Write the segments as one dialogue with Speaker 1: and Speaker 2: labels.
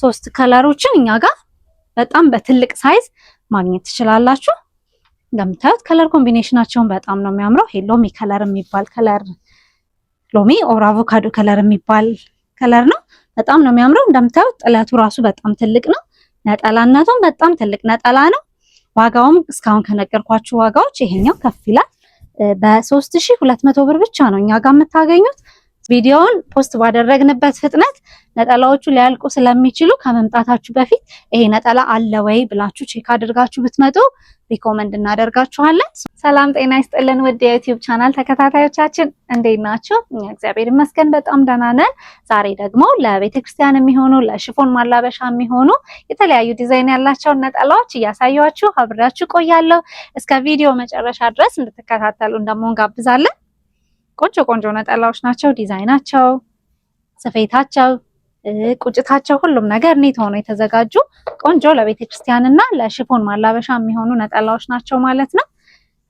Speaker 1: ሶስት ከለሮችን እኛ ጋር በጣም በትልቅ ሳይዝ ማግኘት ትችላላችሁ። እንደምታዩት ከለር ኮምቢኔሽናቸውን በጣም ነው የሚያምረው። ይሄ ሎሚ ከለር የሚባል ከለር ሎሚ ኦር አቮካዶ ከለር የሚባል ከለር ነው። በጣም ነው የሚያምረው። እንደምታዩት ጥለቱ ራሱ በጣም ትልቅ ነው። ነጠላነቱም በጣም ትልቅ ነጠላ ነው። ዋጋውም እስካሁን ከነገርኳችሁ ዋጋዎች ይሄኛው ከፍ ይላል። በ3200 ብር ብቻ ነው እኛ ጋር የምታገኙት። ቪዲዮውን ፖስት ባደረግንበት ፍጥነት ነጠላዎቹ ሊያልቁ ስለሚችሉ ከመምጣታችሁ በፊት ይሄ ነጠላ አለ ወይ ብላችሁ ቼክ አድርጋችሁ ብትመጡ ሪኮመንድ እናደርጋችኋለን። ሰላም ጤና ይስጥልን ውድ የዩቲዩብ ቻናል ተከታታዮቻችን እንዴት ናችሁ? እኛ እግዚአብሔር ይመስገን በጣም ደህና ነን። ዛሬ ደግሞ ለቤተክርስቲያን የሚሆኑ ለሽፎን ማላበሻ የሚሆኑ የተለያዩ ዲዛይን ያላቸውን ነጠላዎች እያሳያችሁ አብራችሁ ቆያለሁ። እስከ ቪዲዮ መጨረሻ ድረስ እንድትከታተሉ እንደሞን ጋብዛለን። ቆንጆ ቆንጆ ነጠላዎች ናቸው። ዲዛይናቸው፣ ስፌታቸው፣ ቁጭታቸው ሁሉም ነገር ኒት ሆኖ የተዘጋጁ ቆንጆ ለቤተክርስቲያንና ለሽፎን ማላበሻ የሚሆኑ ነጠላዎች ናቸው ማለት ነው።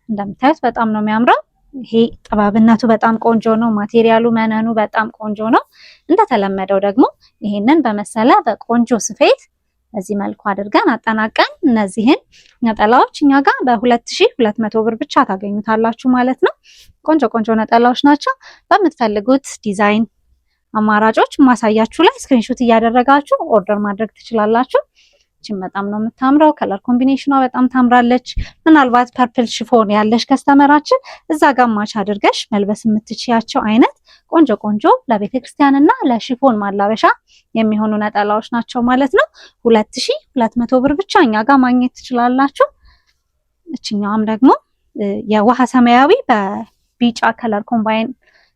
Speaker 1: እንደምታዩት በጣም ነው የሚያምረው። ይሄ ጥበብነቱ በጣም ቆንጆ ነው። ማቴሪያሉ መነኑ በጣም ቆንጆ ነው። እንደተለመደው ደግሞ ይሄንን በመሰለ በቆንጆ ስፌት በዚህ መልኩ አድርገን አጠናቀን እነዚህን ነጠላዎች እኛ ጋር በ2200 ብር ብቻ ታገኙታላችሁ ማለት ነው። ቆንጆ ቆንጆ ነጠላዎች ናቸው። በምትፈልጉት ዲዛይን አማራጮች ማሳያችሁ ላይ ስክሪንሾት እያደረጋችሁ ኦርደር ማድረግ ትችላላችሁ። እቺን በጣም ነው የምታምረው። ከለር ኮምቢኔሽኗ በጣም ታምራለች። ምናልባት ፐርፕል ሽፎን ያለሽ ከስተመራችን እዛ ጋር ማች አድርገሽ መልበስ የምትችያቸው አይነት ቆንጆ ቆንጆ ለቤተክርስቲያንና ለሽፎን ማላበሻ የሚሆኑ ነጠላዎች ናቸው ማለት ነው። 2200 ብር ብቻ እኛ ጋር ማግኘት ትችላላችሁ። እቺኛዋም ደግሞ የውሃ ሰማያዊ በቢጫ ከለር ኮምባይን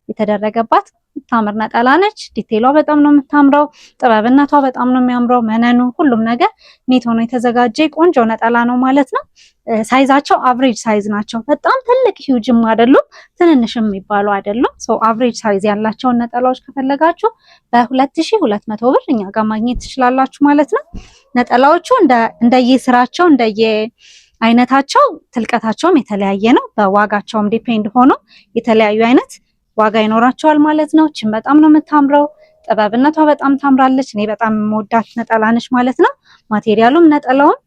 Speaker 1: የተደረገባት ታምር ነጠላ ነች። ዲቴሏ በጣም ነው የምታምረው። ጥበብነቷ በጣም ነው የሚያምረው። መነኑ ሁሉም ነገር ኒት ሆኖ የተዘጋጀ ቆንጆ ነጠላ ነው ማለት ነው። ሳይዛቸው አቨሬጅ ሳይዝ ናቸው። በጣም ትልቅ ሂውጅም አይደሉም፣ ትንንሽም የሚባሉ አይደሉም። ሶ አቨሬጅ ሳይዝ ያላቸውን ነጠላዎች ከፈለጋችሁ በ2200 ብር እኛ ጋር ማግኘት ትችላላችሁ ማለት ነው። ነጠላዎቹ እንደየስራቸው አይነታቸው ትልቀታቸውም የተለያየ ነው። በዋጋቸውም ዲፔንድ ሆኖ የተለያዩ አይነት ዋጋ ይኖራቸዋል ማለት ነው። እቺን በጣም ነው የምታምረው። ጥበብነቷ በጣም ታምራለች። እኔ በጣም የምወዳት ነጠላ ነች ማለት ነው። ማቴሪያሉም ነጠላውም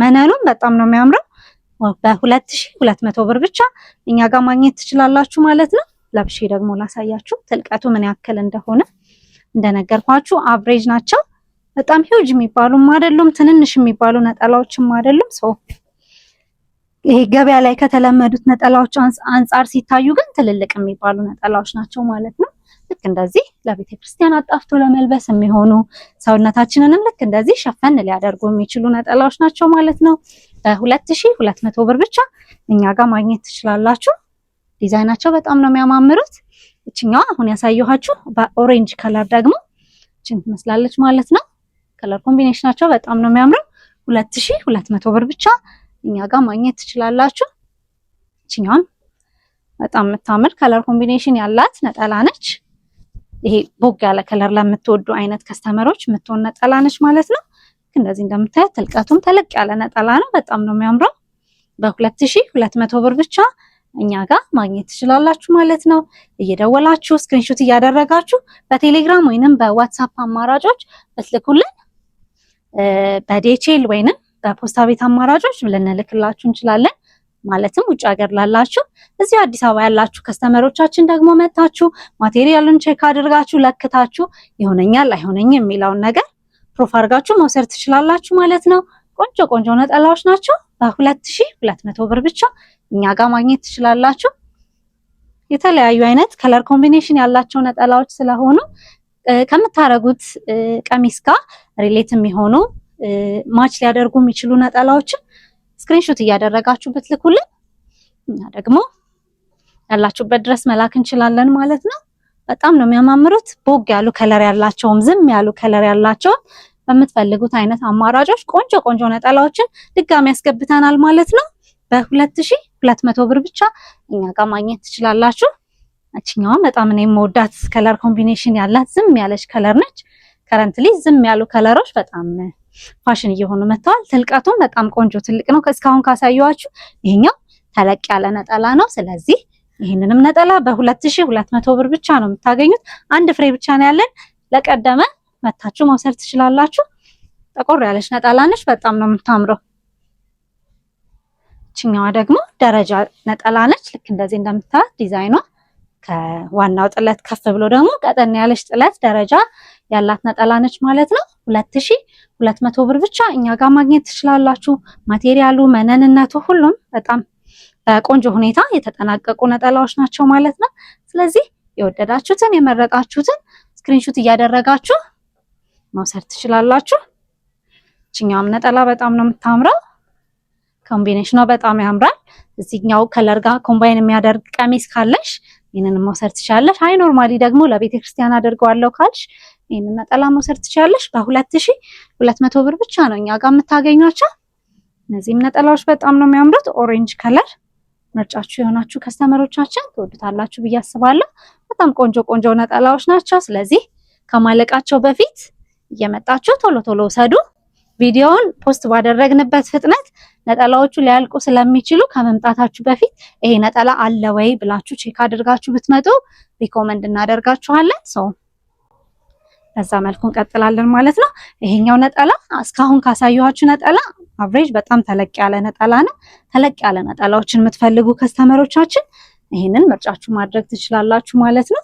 Speaker 1: መነኑም በጣም ነው የሚያምረው። በ2200 ብር ብቻ እኛ ጋር ማግኘት ትችላላችሁ ማለት ነው። ለብሼ ደግሞ ላሳያችሁ ትልቀቱ ምን ያክል እንደሆነ። እንደነገርኳችሁ አቨሬጅ ናቸው። በጣም ሂውጅ የሚባሉም አይደሉም፣ ትንንሽ የሚባሉ ነጠላዎችም አይደሉም። ይሄ ገበያ ላይ ከተለመዱት ነጠላዎች አንጻር ሲታዩ ግን ትልልቅ የሚባሉ ነጠላዎች ናቸው ማለት ነው። ልክ እንደዚህ ለቤተ ክርስቲያን አጣፍቶ ለመልበስ የሚሆኑ ሰውነታችንንም ልክ እንደዚህ ሸፈን ሊያደርጉ የሚችሉ ነጠላዎች ናቸው ማለት ነው። በ2200 ብር ብቻ እኛ ጋር ማግኘት ትችላላችሁ። ዲዛይናቸው በጣም ነው የሚያማምሩት። እችኛዋ አሁን ያሳየኋችሁ በኦሬንጅ ከለር ደግሞ እችን ትመስላለች ማለት ነው። ከለር ኮምቢኔሽናቸው በጣም ነው የሚያምረው። 2200 ብር ብቻ እኛ ጋር ማግኘት ትችላላችሁ። እቺኛም በጣም የምታምር ከለር ኮምቢኔሽን ያላት ነጠላ ነች። ይሄ ቦግ ያለ ከለር ለምትወዱ አይነት ከስተመሮች የምትሆን ነጠላ ነች ማለት ነው። እንደዚህ እንደምታዩት ትልቀቱም ተለቅ ያለ ነጠላ ነው። በጣም ነው የሚያምረው። በ2200 ብር ብቻ እኛ ጋር ማግኘት ትችላላችሁ ማለት ነው። እየደወላችሁ ስክሪንሾት እያደረጋችሁ በቴሌግራም ወይንም በዋትስአፕ አማራጮች ብትልኩልን በዲኤችኤል ወይንም በፖስታ ቤት አማራጮች ልንልክላችሁ እንችላለን። ማለትም ውጭ ሀገር ላላችሁ፣ እዚሁ አዲስ አበባ ያላችሁ ከስተመሮቻችን ደግሞ መታችሁ ማቴሪያሉን ቼክ አድርጋችሁ ለክታችሁ ይሆነኛል አይሆነኝም የሚለውን ነገር ፕሩፍ አድርጋችሁ መውሰድ ትችላላችሁ ማለት ነው። ቆንጆ ቆንጆ ነጠላዎች ናቸው። በ2200 ብር ብቻ እኛ ጋር ማግኘት ትችላላችሁ። የተለያዩ አይነት ከለር ኮምቢኔሽን ያላቸው ነጠላዎች ስለሆኑ ከምታረጉት ቀሚስ ጋር ሪሌት የሚሆኑ ማች ሊያደርጉ የሚችሉ ነጠላዎችን ስክሪንሾት እያደረጋችሁ ብትልኩልን እና ደግሞ ያላችሁበት ድረስ መላክ እንችላለን ማለት ነው። በጣም ነው የሚያማምሩት። ቦግ ያሉ ከለር ያላቸውም ዝም ያሉ ከለር ያላቸውም በምትፈልጉት አይነት አማራጮች ቆንጆ ቆንጆ ነጠላዎችን ድጋሚ ያስገብተናል ማለት ነው። በ2200 ብር ብቻ እኛ ጋር ማግኘት ትችላላችሁ። እቺኛዋ በጣም እኔ የምወዳት ከለር ኮምቢኔሽን ያላት ዝም ያለች ከለር ነች። ከረንትሊ ዝም ያሉ ከለሮች በጣም ፋሽን እየሆኑ መጥተዋል። ትልቀቱም በጣም ቆንጆ ትልቅ ነው። እስካሁን ካሳየኋችሁ ይሄኛው ተለቅ ያለ ነጠላ ነው። ስለዚህ ይሄንንም ነጠላ በ2200 ብር ብቻ ነው የምታገኙት። አንድ ፍሬ ብቻ ነው ያለን። ለቀደመ መታችሁ መውሰድ ትችላላችሁ። ጠቆር ያለች ነጠላ ነች። በጣም ነው የምታምረው። እችኛዋ ደግሞ ደረጃ ነጠላ ነች። ልክ እንደዚህ እንደምታዩት ዲዛይኗ ከዋናው ጥለት ከፍ ብሎ ደግሞ ቀጠን ያለች ጥለት ደረጃ ያላት ነጠላ ነች ማለት ነው። 2200 ብር ብቻ እኛ ጋር ማግኘት ትችላላችሁ። ማቴሪያሉ መነንነቱ ሁሉም በጣም በቆንጆ ሁኔታ የተጠናቀቁ ነጠላዎች ናቸው ማለት ነው። ስለዚህ የወደዳችሁትን የመረጣችሁትን ስክሪንሾት እያደረጋችሁ መውሰድ ትችላላችሁ። እችኛውም ነጠላ በጣም ነው የምታምረው። ኮምቢኔሽኗ በጣም ያምራል። እዚህኛው ከለር ጋር ኮምባይን የሚያደርግ ቀሚስ ካለሽ ይሄንን መውሰድ ትችላለሽ። አይ ኖርማሊ ደግሞ ለቤተ ክርስቲያን አድርገዋለሁ ካልሽ ይሄንን ነጠላ መውሰድ ትችላለሽ። በ2200 ብር ብቻ ነው እኛ ጋር የምታገኟቸው። እነዚህም ነጠላዎች በጣም ነው የሚያምሩት። ኦሬንጅ ከለር ምርጫችሁ የሆናችሁ ከስተመሮቻችን ትወዱታላችሁ ብዬ አስባለሁ። በጣም ቆንጆ ቆንጆ ነጠላዎች ናቸው። ስለዚህ ከማለቃቸው በፊት እየመጣችሁ ቶሎ ቶሎ ውሰዱ። ቪዲዮውን ፖስት ባደረግንበት ፍጥነት ነጠላዎቹ ሊያልቁ ስለሚችሉ ከመምጣታችሁ በፊት ይሄ ነጠላ አለ ወይ ብላችሁ ቼክ አድርጋችሁ ብትመጡ ሪኮመንድ እናደርጋችኋለን። በዛ መልኩ እንቀጥላለን ማለት ነው። ይሄኛው ነጠላ እስካሁን ካሳየኋችሁ ነጠላ አቨሬጅ በጣም ተለቅ ያለ ነጠላ ነው። ተለቅ ያለ ነጠላዎችን የምትፈልጉ ከስተመሮቻችን ይሄንን ምርጫችሁ ማድረግ ትችላላችሁ ማለት ነው።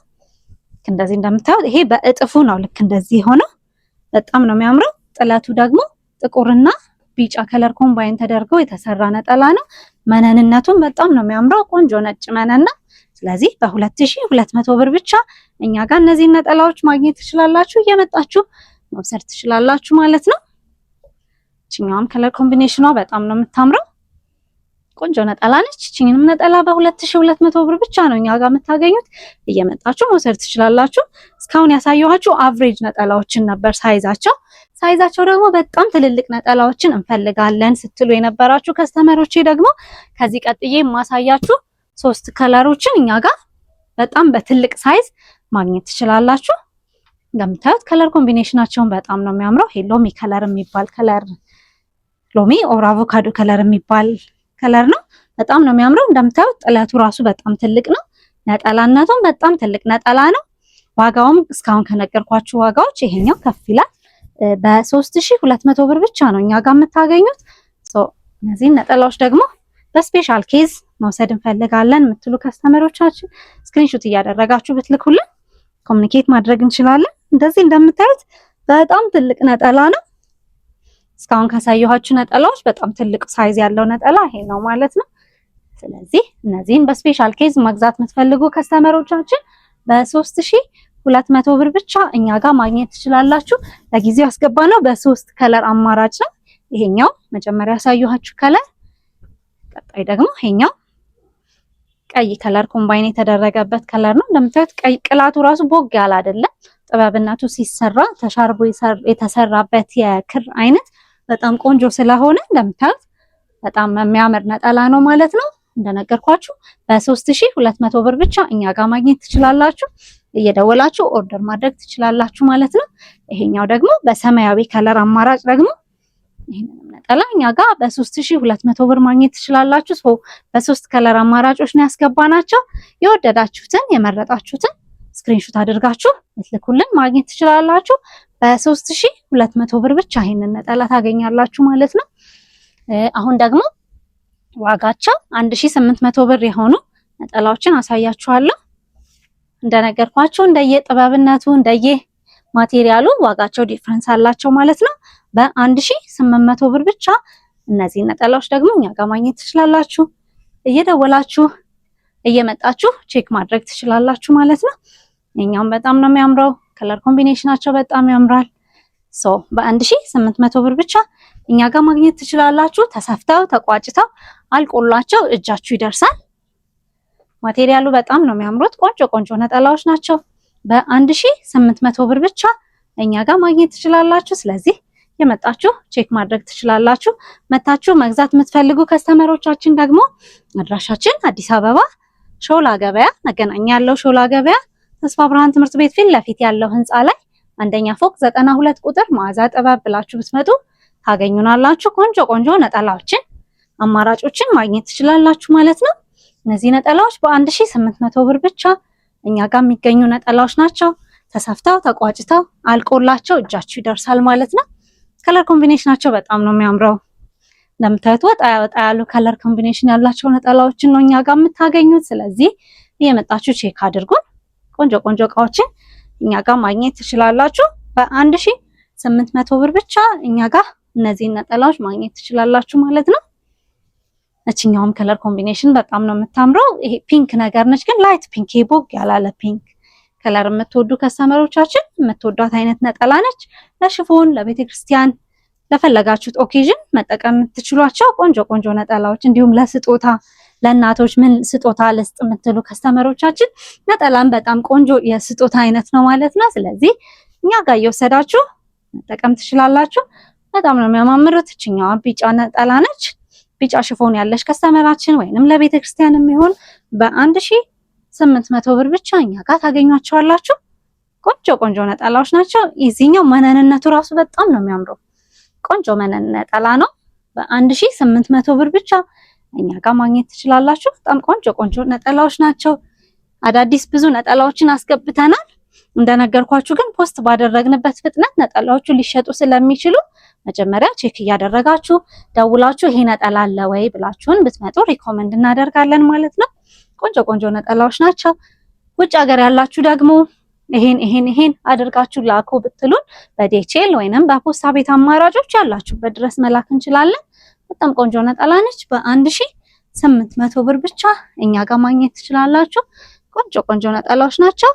Speaker 1: እንደዚህ እንደምታዩት ይሄ በእጥፉ ነው ልክ እንደዚህ ሆነው በጣም ነው የሚያምረው። ጥለቱ ደግሞ ጥቁርና ቢጫ ከለር ኮምባይን ተደርገው የተሰራ ነጠላ ነው። መነንነቱም በጣም ነው የሚያምረው። ቆንጆ ነጭ መነን ነው። ስለዚህ በ2200 ብር ብቻ እኛ ጋር እነዚህን ነጠላዎች ማግኘት ትችላላችሁ። እየመጣችሁ መውሰድ ትችላላችሁ ማለት ነው። እችኛዋም ከለር ኮምቢኔሽኗ በጣም ነው የምታምረው። ቆንጆ ነጠላ ነች። እችኛንም ነጠላ በ2200 ብር ብቻ ነው እኛ ጋር የምታገኙት። እየመጣችሁ መውሰድ ትችላላችሁ። እስካሁን ያሳየኋችሁ አቨሬጅ ነጠላዎችን ነበር ሳይዛቸው ደግሞ በጣም ትልልቅ ነጠላዎችን እንፈልጋለን ስትሉ የነበራችሁ ከስተመሮቼ ደግሞ ከዚህ ቀጥዬ የማሳያችሁ 3 ከለሮችን እኛ ጋር በጣም በትልቅ ሳይዝ ማግኘት ትችላላችሁ። እንደምታዩት ከለር ኮምቢኔሽናቸውን በጣም ነው የሚያምረው። ይሄ ሎሚ ከለር የሚባል ከለር ሎሚ ኦር አቮካዶ ከለር የሚባል ከለር ነው። በጣም ነው የሚያምረው። እንደምታዩት ጥለቱ ራሱ በጣም ትልቅ ነው። ነጠላነቱም በጣም ትልቅ ነጠላ ነው። ዋጋውም እስካሁን ከነገርኳችሁ ዋጋዎች ይሄኛው ከፍ ይላል። በ3200 ብር ብቻ ነው እኛ ጋር የምታገኙት። እነዚህን ነጠላዎች ደግሞ በስፔሻል ኬዝ መውሰድ እንፈልጋለን የምትሉ ከስተመሮቻችን ስክሪንሾት እያደረጋችሁ ብትልኩልን ኮሙኒኬት ማድረግ እንችላለን። እንደዚህ እንደምታዩት በጣም ትልቅ ነጠላ ነው። እስካሁን ካሳየኋችሁ ነጠላዎች በጣም ትልቅ ሳይዝ ያለው ነጠላ ይሄ ነው ማለት ነው። ስለዚህ እነዚህን በስፔሻል ኬዝ መግዛት የምትፈልጉ ከስተመሮቻችን በ3200 ብር ብቻ እኛ ጋር ማግኘት ትችላላችሁ። ለጊዜው ያስገባነው በ3 ከለር አማራጭ ነው። ይሄኛው መጀመሪያ ያሳየኋችሁ ከለር፣ ቀጣይ ደግሞ ይሄኛው ቀይ ከለር ኮምባይን የተደረገበት ከለር ነው። እንደምታዩት ቀይ ቅላቱ ራሱ ቦግ ያለ አይደለም። ጥበብነቱ ሲሰራ ተሻርቦ የተሰራበት የክር አይነት በጣም ቆንጆ ስለሆነ እንደምታዩት በጣም የሚያምር ነጠላ ነው ማለት ነው። እንደነገርኳችሁ በ3200 ብር ብቻ እኛ ጋር ማግኘት ትችላላችሁ። እየደወላችሁ ኦርደር ማድረግ ትችላላችሁ ማለት ነው። ይሄኛው ደግሞ በሰማያዊ ከለር አማራጭ ደግሞ ይሄንን ነጠላ እኛ ጋር በ3200 ብር ማግኘት ትችላላችሁ። በ3 ከለር አማራጮች ነው ያስገባናቸው። የወደዳችሁትን የመረጣችሁትን ስክሪንሾት አድርጋችሁ ልትልኩልን ማግኘት ትችላላችሁ። በ3200 ብር ብቻ ይሄንን ነጠላ ታገኛላችሁ ማለት ነው። አሁን ደግሞ ዋጋቸው 1800 ብር የሆኑ ነጠላዎችን አሳያችኋለሁ። እንደነገርኳችሁ እንደየ ጥበብነቱ እንደየ ማቴሪያሉ ዋጋቸው ዲፍረንስ አላቸው ማለት ነው። በ1800 ብር ብቻ እነዚህ ነጠላዎች ደግሞ እኛ ጋር ማግኘት ትችላላችሁ። እየደወላችሁ እየመጣችሁ ቼክ ማድረግ ትችላላችሁ ማለት ነው። የኛም በጣም ነው የሚያምረው። ከለር ኮምቢኔሽናቸው በጣም ያምራል። በ1800 ብር ብቻ እኛ ጋር ማግኘት ትችላላችሁ። ተሰፍተው ተቋጭተው አልቆላቸው እጃችሁ ይደርሳል። ማቴሪያሉ በጣም ነው የሚያምሩት። ቆንጆ ቆንጆ ነጠላዎች ናቸው። በ1800 ብር ብቻ እኛ ጋር ማግኘት ትችላላችሁ። ስለዚህ የመጣችሁ ቼክ ማድረግ ትችላላችሁ። መታችሁ መግዛት የምትፈልጉ ከስተመሮቻችን ደግሞ አድራሻችን አዲስ አበባ ሾላ ገበያ መገናኛ ያለው ሾላ ገበያ ተስፋ ብርሃን ትምህርት ቤት ፊት ለፊት ያለው ህንፃ ላይ አንደኛ ፎቅ 92 ቁጥር መዓዛ ጥበብ ብላችሁ ብትመጡ ታገኙናላችሁ። ቆንጆ ቆንጆ ነጠላዎችን አማራጮችን ማግኘት ትችላላችሁ ማለት ነው። እነዚህ ነጠላዎች በ1800 ብር ብቻ እኛ ጋር የሚገኙ ነጠላዎች ናቸው። ተሰፍተው ተቋጭተው አልቆላቸው እጃችሁ ይደርሳል ማለት ነው። ከለር ኮምቢኔሽናቸው በጣም ነው የሚያምረው። እንደምታዩት ወጣ ያሉ ከለር ኮምቢኔሽን ያላቸው ነጠላዎችን ነው እኛ ጋር የምታገኙት። ስለዚህ እየመጣችሁ ቼክ አድርጉን። ቆንጆ ቆንጆ እቃዎችን እኛ ጋር ማግኘት ትችላላችሁ። በ1800 ብር ብቻ እኛ ጋር እነዚህን ነጠላዎች ማግኘት ትችላላችሁ ማለት ነው። እችኛውም ከለር ኮምቢኔሽን በጣም ነው የምታምረው። ይሄ ፒንክ ነገር ነች፣ ግን ላይት ፒንክ ቦግ ያላለ ፒንክ ከለር የምትወዱ ከስተመሮቻችን የምትወዷት አይነት ነጠላ ነች። ለሽፎን፣ ለቤተክርስቲያን፣ ለፈለጋችሁት ኦኬዥን መጠቀም የምትችሏቸው ቆንጆ ቆንጆ ነጠላዎች፣ እንዲሁም ለስጦታ ለእናቶች ምን ስጦታ ልስጥ የምትሉ ከስተመሮቻችን ነጠላም በጣም ቆንጆ የስጦታ አይነት ነው ማለት ነው። ስለዚህ እኛ ጋር እየወሰዳችሁ መጠቀም ትችላላችሁ። በጣም ነው የሚያማምሩት። እችኛዋ ቢጫ ነጠላ ነች። ቢጫ ሽፎን ያለሽ ከስተመራችን ወይንም ለቤተክርስቲያን የሚሆን በ1800 ብር ብቻ እኛ ጋር ታገኟቸዋላችሁ። ቆንጆ ቆንጆ ነጠላዎች ናቸው። እዚህኛው መነንነቱ ራሱ በጣም ነው የሚያምረው። ቆንጆ መነን ነጠላ ነው። በ1800 ብር ብቻ እኛ ጋር ማግኘት ትችላላችሁ። በጣም ቆንጆ ቆንጆ ነጠላዎች ናቸው። አዳዲስ ብዙ ነጠላዎችን አስገብተናል። እንደነገርኳችሁ ግን ፖስት ባደረግንበት ፍጥነት ነጠላዎቹ ሊሸጡ ስለሚችሉ መጀመሪያ ቼክ እያደረጋችሁ ደውላችሁ ይሄ ነጠላ አለ ወይ ብላችሁን ብትመጡ ሪኮመንድ እናደርጋለን ማለት ነው። ቆንጆ ቆንጆ ነጠላዎች ናቸው። ውጭ ሀገር ያላችሁ ደግሞ ይሄን አድርጋችሁ ላኩ ብትሉን በዲኤችኤል ወይንም በፖስታ ቤት አማራጮች ያላችሁበት ድረስ መላክ እንችላለን። በጣም ቆንጆ ነጠላ ነች። በ1800 ብር ብቻ እኛ ጋር ማግኘት ትችላላችሁ። ቆንጆ ቆንጆ ነጠላዎች ናቸው።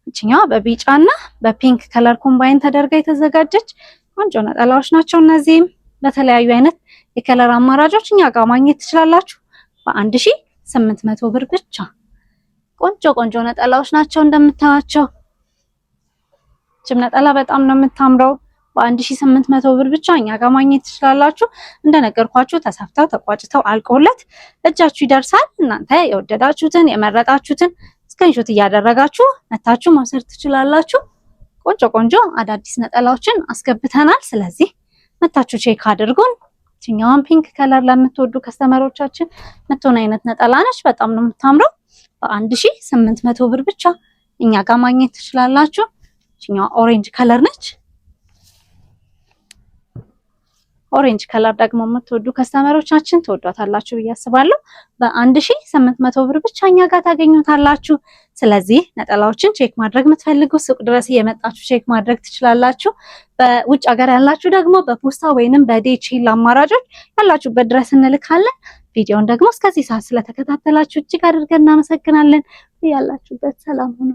Speaker 1: እቺኛዋ በቢጫና በፒንክ ከለር ኮምባይን ተደርጋ የተዘጋጀች ቆንጆ ነጠላዎች ናቸው። እነዚህም በተለያዩ አይነት የከለር አማራጮች እኛ ጋር ማግኘት ትችላላችሁ። በ1800 ብር ብቻ ቆንጆ ቆንጆ ነጠላዎች ናቸው እንደምታዩቸው። እቺም ነጠላ በጣም ነው የምታምረው። በ1800 ብር ብቻ እኛ ጋር ማግኘት ትችላላችሁ። እንደነገርኳችሁ ተሰፍተው ተቋጭተው አልቆለት እጃችሁ ይደርሳል። እናንተ የወደዳችሁትን የመረጣችሁትን ስክሪንሾት እያደረጋችሁ መታችሁ መውሰድ ትችላላችሁ። ቆንጆ ቆንጆ አዳዲስ ነጠላዎችን አስገብተናል። ስለዚህ መታችሁ ቼክ አድርጉን። እኛዋን ፒንክ ከለር ለምትወዱ ከስተመሮቻችን ምትሆን አይነት ነጠላ ነች። በጣም ነው የምታምረው። በ1800 ብር ብቻ እኛ ጋር ማግኘት ትችላላችሁ። እኛዋ ኦሬንጅ ከለር ነች። ኦሬንጅ ከለር ደግሞ የምትወዱ ከስተመሮቻችን ትወዷታላችሁ ብዬ አስባለሁ። በ1800 ብር ብቻ እኛ ጋር ታገኙታላችሁ። ስለዚህ ነጠላዎችን ቼክ ማድረግ የምትፈልጉ ሱቅ ድረስ እየመጣችሁ ቼክ ማድረግ ትችላላችሁ። በውጭ ሀገር ያላችሁ ደግሞ በፖስታ ወይንም በዲኤችኤል አማራጮች ያላችሁበት ድረስ እንልካለን። ቪዲዮውን ደግሞ እስከዚህ ሰዓት ስለተከታተላችሁ እጅግ አድርገን እናመሰግናለን። ያላችሁበት ሰላም ሁኑ።